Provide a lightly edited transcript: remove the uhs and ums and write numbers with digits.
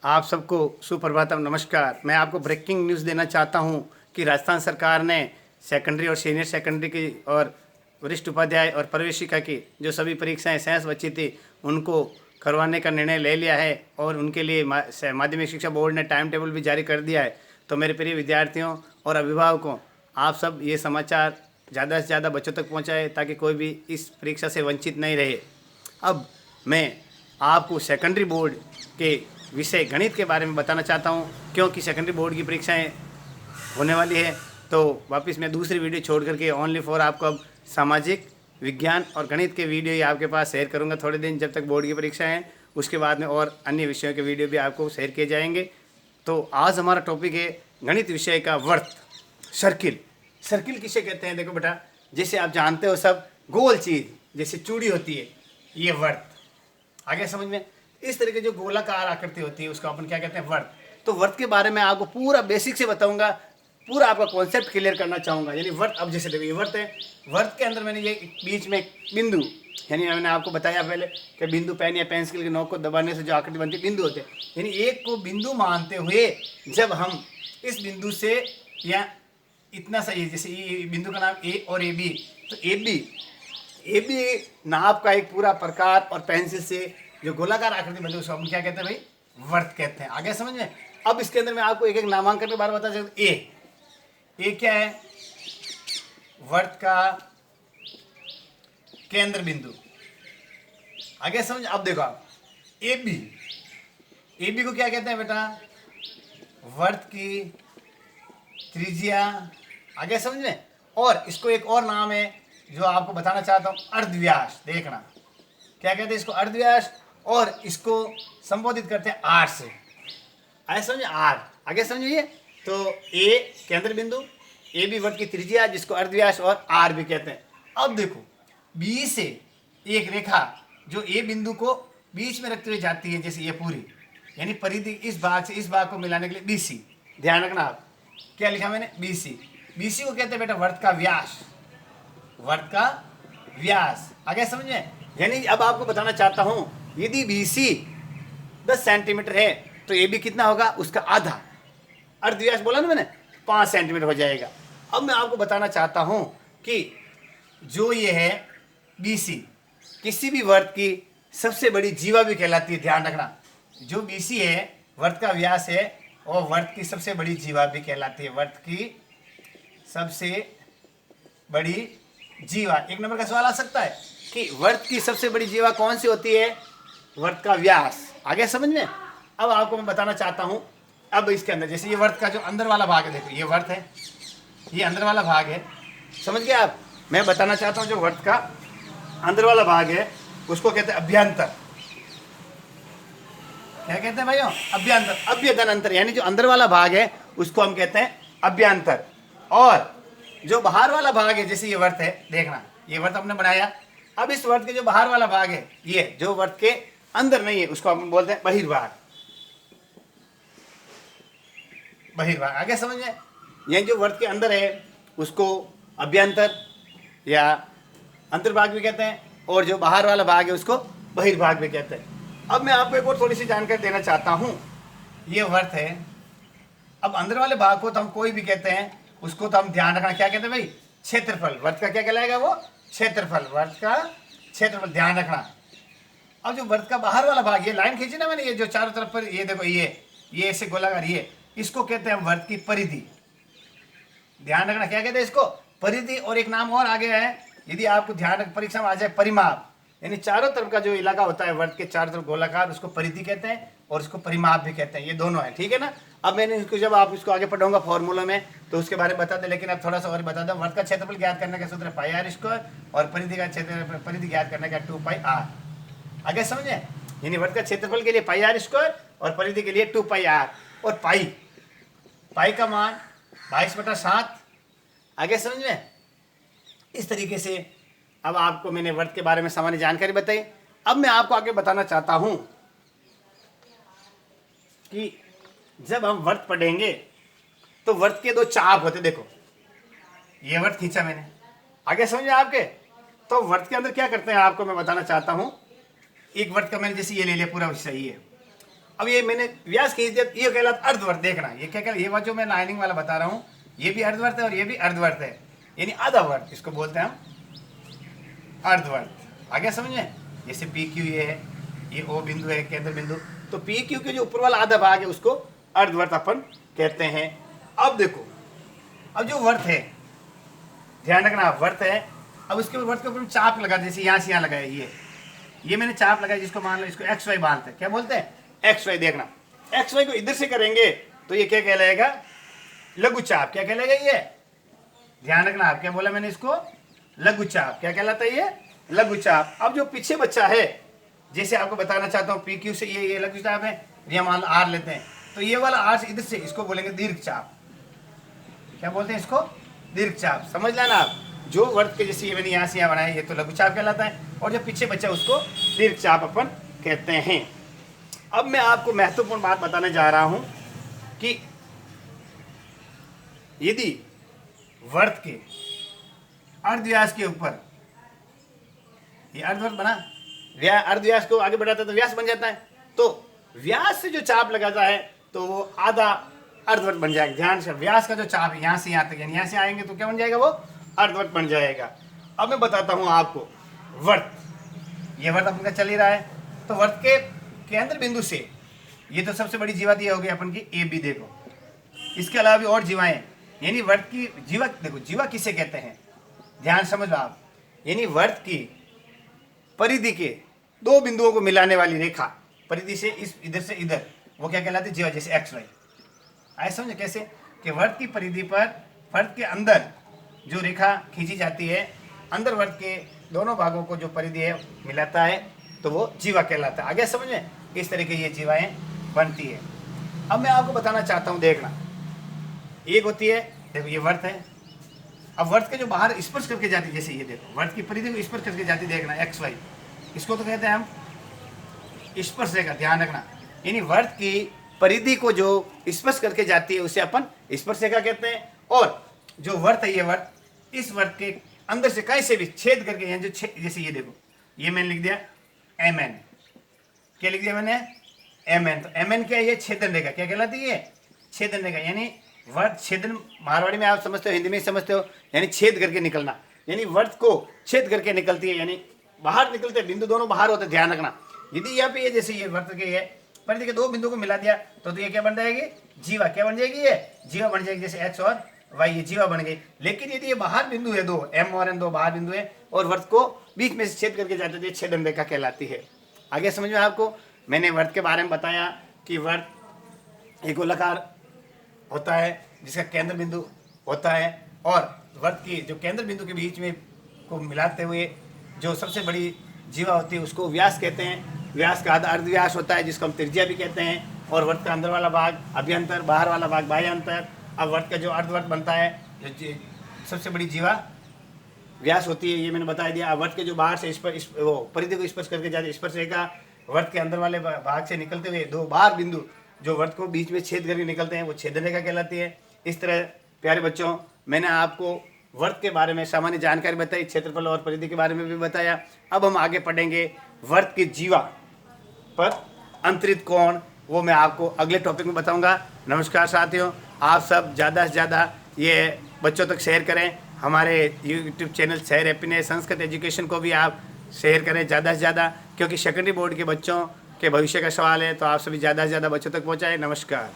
आप सबको सुप्रभातम, नमस्कार। मैं आपको ब्रेकिंग न्यूज़ देना चाहता हूं कि राजस्थान सरकार ने सेकेंडरी और सीनियर सेकेंडरी की और वरिष्ठ उपाध्याय और प्रवेशिका की जो सभी परीक्षाएं शेष बची थी उनको करवाने का निर्णय ले लिया है और उनके लिए माध्यमिक शिक्षा बोर्ड ने टाइम टेबल भी जारी कर दिया है। तो मेरे प्रिय विद्यार्थियों और अभिभावकों, आप सब ये समाचार ज़्यादा से ज़्यादा बच्चों तक पहुँचाएँ ताकि कोई भी इस परीक्षा से वंचित नहीं रहे। अब मैं आपको सेकेंडरी बोर्ड के विषय गणित के बारे में बताना चाहता हूं, क्योंकि सेकेंडरी बोर्ड की परीक्षाएं होने वाली है। तो वापस मैं दूसरी वीडियो छोड़ करके ओनली फॉर आपको अब सामाजिक विज्ञान और गणित के वीडियो ही आपके पास शेयर करूंगा थोड़े दिन जब तक बोर्ड की परीक्षा है। उसके बाद में और अन्य विषयों के वीडियो भी आपको शेयर किए जाएंगे। तो आज हमारा टॉपिक है गणित विषय का वर्त। सर्किल। सर्किल किसे कहते हैं? देखो बेटा, जैसे आप जानते हो सब, गोल चीज़ जैसे चूड़ी होती है, ये वर्त। आगे समझ में? इस तरह की जो गोलाकार आकृति होती है उसको अपन क्या कहते हैं? वर्त। तो वर्त के बारे में आपको पूरा बेसिक से बताऊंगा, पूरा आपका कॉन्सेप्ट क्लियर करना चाहूँगा। यानी वर्त, अब जैसे देखो ये वर्त है, वर्त के अंदर मैंने ये बीच में बिंदु, यानी मैंने आपको बताया पहले कि बिंदु पेन या पेंसिल की नोक को दबाने से जो आकृति बनती है बिंदु होते हैं। यानी एक को बिंदु मानते हुए जब हम इस बिंदु से या इतना सा, जैसे ये बिंदु का नाम ए और ए बी, तो ए बी नाप का एक पूरा प्रकार और पेंसिल से जो गोलाकार आकृति बनती है उसको हम क्या कहते हैं भाई? वर्त कहते हैं। आगे समझ में? अब इसके अंदर मैं आपको एक एक नामांकन के बारे में बता सकता हूँ। ए क्या है? वर्त का केंद्र बिंदु। आगे समझ? अब देखो आप, ए बी को क्या कहते हैं बेटा? वर्त की त्रिज्या। आगे समझ में? और इसको एक और नाम है जो आपको बताना चाहता हूं, अर्धव्यास। देखना क्या कहते हैं इसको? अर्धव्यास। और इसको संबोधित करते हैं आर से। आगे समझे? आर। आगे समझिए। तो ए केंद्र बिंदु, ए बी वर्त की त्रिज्या जिसको अर्धव्यास और आर भी कहते हैं। अब देखो, बी से एक रेखा जो ए बिंदु को बीच में रखते हुए जाती है, जैसे ये पूरी, यानी परिधि इस भाग से इस भाग को मिलाने के लिए बीसी। ध्यान रखना आप, क्या लिखा मैंने? बीसी। बीसी को कहते हैं बेटा वर्त का व्यास। वर्त का व्यास। आगे समझे? यानी अब आपको बताना चाहता हूं, यदि बीसी 10 सेंटीमीटर है तो ए बी कितना होगा? उसका आधा। अर्धव्यास बोला ना मैंने, 5 सेंटीमीटर हो जाएगा। अब मैं आपको बताना चाहता हूं कि जो ये है बीसी, किसी भी वर्त की सबसे बड़ी जीवा भी कहलाती है। ध्यान रखना, जो बीसी है, वर्त का व्यास है, और वर्त की सबसे बड़ी जीवा भी कहलाती है। वर्त की सबसे बड़ी जीवा। एक नंबर का सवाल आ सकता है कि वर्त की सबसे बड़ी जीवा कौन सी होती है? वर्त का व्यास। आगे समझ में? अब आपको मैं बताना चाहता हूं, अब इसके अंदर जैसे ये वर्त का जो अंदर वाला भाग है, देखो ये वर्त है, ये अंदर वाला भाग है। समझ गए आप? मैं बताना चाहता हूं जो वर्त का अंदर वाला भाग है उसको कहते हैं अभ्यंतर। क्या कहते हैं भाइयों? अभ्यंतर। अभ्यदनंतर, यानी जो अंदर वाला भाग है उसको हम कहते हैं अभ्यंतर। और जो बाहर वाला भाग है, जैसे ये वर्त है, देखना ये वर्त हमने बनाया। अब इस वर्त के जो बाहर वाला भाग है, ये जो वर्त के अंदर नहीं है, उसको हम बोलते हैं बहिर्भाग। बहिर्भाग। आगे समझ में? ये जो वर्त के अंदर है उसको अभ्यंतर या अंतर्भाग भी कहते हैं, और जो बाहर वाला भाग है उसको बहिर्भाग भी कहते हैं। अब मैं आपको एक और थोड़ी सी जानकारी देना चाहता हूं। ये वर्त है, अब अंदर वाले भाग को तो हम कोई भी कहते हैं, उसको तो हम ध्यान रखना क्या कहते हैं भाई? क्षेत्रफल। वर्त का क्या कहलाएगा? वो क्षेत्रफल। वर्त का क्षेत्रफल, ध्यान रखना। अब जो वर्त का बाहर वाला भाग, ये लाइन खींची ना मैंने, ये जो चारों तरफ पर, ये देखो ये ऐसे गोलाकार, ये इसको कहते हैं वर्त की परिधि। ध्यान रखना क्या कहते हैं इसको? परिधि। और एक नाम और आ गया है, यदि आपको ध्यान रख, परीक्षा में आ जाए, परिमाप। यानी चारों तरफ का जो इलाका होता है वर्त के चारों तरफ गोलाकार, उसको परिधि कहते हैं और उसको परिमाप भी कहते हैं। ये दोनों है, ठीक है ना? अब मैंने इसको, जब आप इसको आगे पढ़ूंगा फॉर्मूला में तो उसके बारे में बता दें, लेकिन अब थोड़ा सा और बता दें। वर्त का क्षेत्रफल ज्ञात करने का सूत्र है पाई आर स्क्वायर, और परिधि का क्षेत्र, परिधि ज्ञात करने का 2 पाई आर। आगे समझे? यानी वर्त का क्षेत्रफल के लिए पाई आर स्क्वायर और परिधि के लिए 2 पाई आर। और पाई का मान 22/7। आगे समझ में? इस तरीके से अब आपको मैंने वर्त के बारे में सामान्य जानकारी बताई। अब मैं आपको आगे बताना चाहता हूं कि जब हम वर्त पढ़ेंगे तो वर्त के 2 चाप होते। देखो ये वर्त खींचा मैंने, आगे समझे आपके? तो वर्त के अंदर क्या करते हैं आपको मैं बताना चाहता हूं। एक वर्त का मैंने जैसे ये ले लिया, पूरा सही है। अब ये मैंने व्यास खींच दिया, ये कहलाता अर्धवर्त। देखना ये क्या कहलाता, ये जो मैं लाइनिंग वाला बता रहा हूँ ये भी अर्धवर्त है और ये भी अर्धवर्त है, यानी आधा वर्त, इसको बोलते हैं हम अर्धवर्त। आ गया समझ में? जैसे पी क्यू ये है, ये ओ बिंदु है, केंद्र बिंदु, तो पी क्यू के जो ऊपर वाला आधा भाग है उसको अर्धवर्त अपन कहते हैं। अब देखो, अब जो वर्त है, ध्यान रखना, वर्त है, अब उसके वर्त के ऊपर चाप लगा, जैसे यहाँ से यहाँ लगाया, ये मैंने चाप लगाया, जिसको मान लो इसको एक्स वाई मानते हैं। क्या बोलते हैं? X y. देखना, एक्स वाई को इधर से करेंगे तो ये क्या कहलाएगा? लघु चाप। क्या कहलाएगा ये? ध्यान रखना, आप क्या बोला मैंने इसको? लघु चाप। क्या कहलाता है ये? लघु चाप। अब जो पीछे बच्चा है, जैसे आपको बताना चाहता हूँ, पी क्यू से ये लघु चाप है, ये मान लो आर लेते हैं, तो ये वाला आर से इधर से इसको बोलेंगे दीर्घ चाप। क्या बोलते हैं इसको? दीर्घ चाप। समझ लेना आप, जो वर्त के जैसे ये मैंने यहाँ से यहाँ बनाया, ये तो लघु चाप कहलाता है, और जो पीछे बच्चा उसको दीर्घ चाप अपन कहते हैं। अब मैं आपको महत्वपूर्ण बात बताने जा रहा हूँ कि यदि वर्त के अर्धव्यास के ऊपर, ये अर्धवर्त बना, अर्धव्यास को आगे बढ़ाता है तो व्यास बन जाता है, तो व्यास से जो चाप लगाता है तो वो आधा अर्धवर्त बन जाएगा। ध्यान से, व्यास का जो चाप है यहाँ से यहाँ तक, यानी यहाँ से आएंगे तो क्या बन जाएगा? वो अर्धवर्त बन जाएगा। अब मैं बताता हूँ आपको वर्त, ये वर्त अपन का चल ही रहा है, तो वर्त के केंद्र बिंदु से, ये तो सबसे बड़ी जीवा दिया होगी अपन की ए बी। देखो, इसके अलावा भी और जीवाएं, यानी वर्त की जीवा, देखो जीवा किसे कहते हैं, ध्यान समझ लो आप, यानी वर्त की परिधि के दो बिंदुओं को मिलाने वाली रेखा, परिधि से इस इधर से इधर, वो क्या कहलाती है? जीवा। जैसे एक्स वाई। आए समझे कैसे? कि वर्त की परिधि पर वर्त के अंदर जो रेखा खींची जाती है, अंदर वर्त के दोनों भागों को जो परिधि है मिलाता है, तो वो जीवा कहलाता है। आगे समझ में? इस तरह की ये जीवाएं बनती है। अब मैं आपको बताना चाहता हूँ, देखना, एक होती है, देखो ये वर्त है, अब वर्त के जो बाहर स्पर्श करके जाती है, जैसे ये देखो वर्त की परिधि को स्पर्श करके जाती, देखना एक्स वाई, इसको तो कहते हैं हम स्पर्श रेखा। ध्यान रखना, यानी वर्त की परिधि को जो स्पर्श करके जाती है उसे अपन स्पर्श रेखा कहते हैं। और जो वर्त है, ये वर्त, इस वर्त के अंदर से कहीं से भी छेद करके, यहाँ जो जैसे ये देखो, ये मैंने लिख दिया एम एन। क्या लिख दिया मैंने? M n. तो एम एन क्या है? ये छेदन रेखा। क्या कहलाती है? छेदन रेखा। यानी वर्त छेदन, मारवाड़ी में आप समझते हो, हिंदी में समझते हो, यानी छेद करके निकलना, यानी वर्त को छेद करके निकलती है, यानी बाहर निकलते, बिंदु दोनों बाहर होते। ध्यान रखना, यदि यहाँ पे ये जैसे ये वर्त के ये परिधि के दो बिंदु को मिला दिया तो ये क्या बन जाएगी? जीवा। क्या बन जाएगी? ये जीवा बन जाएगी। जैसे एक्स और वाई, ये जीवा बन गई। लेकिन यदि ये बाहर बिंदु है, दो एम और एन, दो बाहर बिंदु है, और वर्त को बीच में से छेद करके जाते थे, छेदन रेखा कहलाती है। आगे समझ में आपको? मैंने वर्त के बारे में बताया कि वर्त एक गोलाकार होता है जिसका केंद्र बिंदु होता है, और वर्त की जो केंद्र बिंदु के बीच में को मिलाते हुए जो सबसे बड़ी जीवा होती है उसको व्यास कहते हैं। व्यास का आधा अर्धव्यास होता है, जिसको हम त्रिज्या भी कहते हैं। और वर्त का अंदर वाला भाग अभ्यंतर, बाहर वाला भाग बाह्यंतर। अब वर्त का जो अर्धवर्त बनता है, जो सबसे बड़ी जीवा व्यास होती है, ये मैंने बता दिया। वर्त के जो बाहर से वो परिधि को स्पर्श करके जाते, स्पर्श रेखा, वर्त के अंदर वाले भाग से निकलते हुए दो बाहर बिंदु जो वर्त को बीच में छेद करके निकलते हैं, वो छेदन रेखा कहलाती है। इस तरह प्यारे बच्चों, मैंने आपको वर्त के बारे में सामान्य जानकारी बताई, क्षेत्रफल और परिधि के बारे में भी बताया। अब हम आगे पढ़ेंगे वर्त की जीवा पर अंतरित कोण, वो मैं आपको अगले टॉपिक में बताऊंगा। नमस्कार साथियों, आप सब ज़्यादा से ज़्यादा ये बच्चों तक शेयर करें। हमारे YouTube channel share happiness Sanskrit education को भी आप शेयर करें ज़्यादा से ज़्यादा, क्योंकि सेकेंडरी बोर्ड के बच्चों के भविष्य का सवाल है, तो आप सभी ज़्यादा से ज़्यादा बच्चों तक पहुँचाएँ। नमस्कार।